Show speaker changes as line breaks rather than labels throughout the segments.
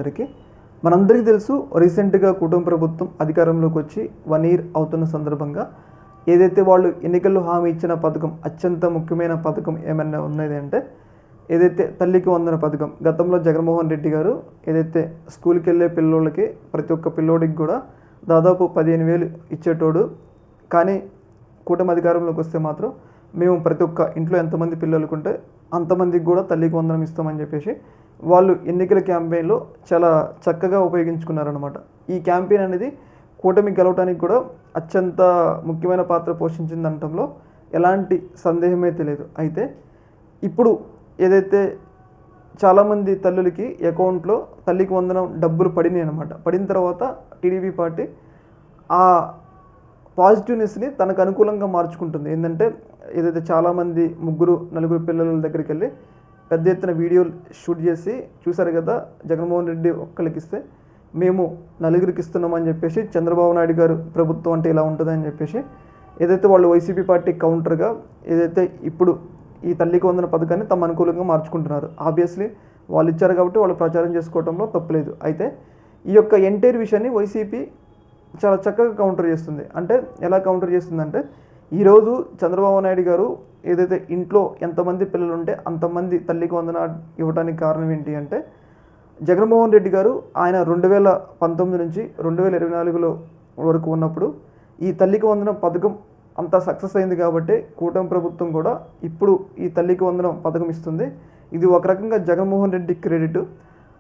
అందరికీ. మనందరికీ తెలుసు రీసెంట్‌గా కూటమి ప్రభుత్వం అధికారంలోకి వచ్చి 1 ఇయర్ అవుతున్న సందర్భంగా ఏదైతే వాళ్ళు ఎన్నికల్లో హామీ ఇచ్చిన పథకం, అత్యంత ముఖ్యమైన పథకం ఏమన్నా ఉన్నది అంటే ఏదైతే తల్లికి వందన పథకం. గతంలో జగన్మోహన్ రెడ్డి గారు ఏదైతే స్కూల్‌కెళ్ళే పిల్లోళ్ళకి ప్రతి ఒక్క పిల్లోడికి కూడా దాదాపు 15,000 ఇచ్చేటోడు. కానీ కూటమి అధికారంలోకి వస్తే మాత్రం మేము ప్రతి ఒక్క ఇంట్లో ఎంతమంది పిల్లలకుంటే అంతమందికి కూడా తల్లికి వందనం ఇస్తామని చెప్పేసి వాళ్ళు ఎన్నికల క్యాంపెయిన్‌లో చాలా చక్కగా ఉపయోగించుకున్నారనమాట. ఈ క్యాంపెయిన్ అనేది కూటమి గెలవడానికి కూడా అత్యంత ముఖ్యమైన పాత్ర పోషించిందనటంలో ఎలాంటి సందేహమైతే లేదు. అయితే ఇప్పుడు ఏదైతే చాలామంది తల్లులకి అకౌంట్లో తల్లికి వందనం డబ్బులు పడినాయి అనమాట. పడిన తర్వాత టీడీపీ పార్టీ ఆ పాజిటివ్నెస్‌ని తనకు అనుకూలంగా మార్చుకుంటుంది. ఏందంటే ఏదైతే చాలామంది ముగ్గురు, నలుగురు పిల్లల దగ్గరికి వెళ్ళి పెద్ద ఎత్తున వీడియోలు షూట్ చేసి చూశారు కదా, జగన్మోహన్ రెడ్డి ఒక్కళ్ళకి ఇస్తే మేము నలుగురికి ఇస్తున్నామని చెప్పేసి చంద్రబాబు నాయుడు గారు ప్రభుత్వం అంటే ఇలా ఉంటుందని చెప్పేసి ఏదైతే వాళ్ళు వైసీపీ పార్టీ కౌంటర్గా ఏదైతే ఇప్పుడు ఈ తల్లికి వందన పథకాన్ని తమ అనుకూలంగా మార్చుకుంటున్నారు. ఆబ్వియస్లీ వాళ్ళు ఇచ్చారు కాబట్టి వాళ్ళు ప్రచారం చేసుకోవడంలో తప్పులేదు. అయితే ఈ యొక్క ఎంటైర్ విషయాన్ని వైసీపీ చాలా చక్కగా కౌంటర్ చేస్తుంది. అంటే ఎలా కౌంటర్ చేస్తుందంటే ఈరోజు చంద్రబాబు నాయుడు గారు ఏదైతే ఇంట్లో ఎంతమంది పిల్లలు ఉంటే అంతమంది తల్లికి వందన ఇవ్వడానికి కారణం ఏంటి అంటే జగన్మోహన్ రెడ్డి గారు ఆయన 2019 నుంచి 2024లో వరకు ఉన్నప్పుడు ఈ తల్లికి వందనం పథకం అంత సక్సెస్ అయింది కాబట్టి కూటమి ప్రభుత్వం కూడా ఇప్పుడు ఈ తల్లికి వందనం పథకం ఇస్తుంది. ఇది ఒక రకంగా జగన్మోహన్ రెడ్డి క్రెడిట్.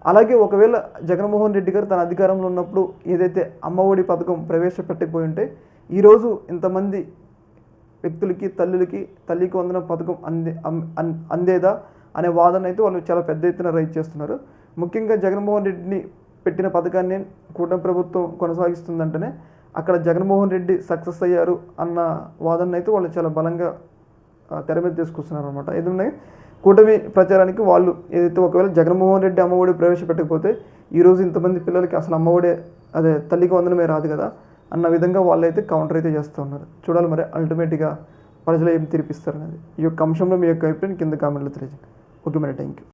అలాగే ఒకవేళ జగన్మోహన్ రెడ్డి గారు తన అధికారంలో ఉన్నప్పుడు ఏదైతే అమ్మఒడి పథకం ప్రవేశపెట్టకపోయి ఉంటే ఈరోజు ఇంతమంది వ్యక్తులకి, తల్లులకి తల్లికి వందనం పథకం అందేదా అనే వాదన అయితే వాళ్ళు చాలా పెద్ద ఎత్తున రైజ్ చేస్తున్నారు. ముఖ్యంగా జగన్మోహన్ రెడ్డిని పెట్టిన పథకాన్ని కూటమి ప్రభుత్వం కొనసాగిస్తుందంటేనే అక్కడ జగన్మోహన్ రెడ్డి సక్సెస్ అయ్యారు అన్న వాదన అయితే వాళ్ళు చాలా బలంగా తెర మీద తీసుకొస్తున్నారు అనమాట. ఏదన్నా కూటమి ప్రచారానికి వాళ్ళు ఏదైతే ఒకవేళ జగన్మోహన్ రెడ్డి అమ్మఒడి ప్రవేశపెట్టకపోతే ఈరోజు ఇంతమంది పిల్లలకి అసలు అమ్మఒడే అదే తల్లికి వందనమే రాదు కదా అన్న విధంగా వాళ్ళైతే కౌంటర్ అయితే చేస్తూ ఉన్నారు. చూడాలి మరి అల్టిమేట్గా ప్రజలు ఏం తీర్పిస్తారు అనేది. ఈ యొక్క అంశంలో మీ యొక్క అభిప్రాయం కింద కామెంట్లో తెలియజేయండి. ఓకే మరి, థ్యాంక్ యూ.